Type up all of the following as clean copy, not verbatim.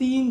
3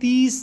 30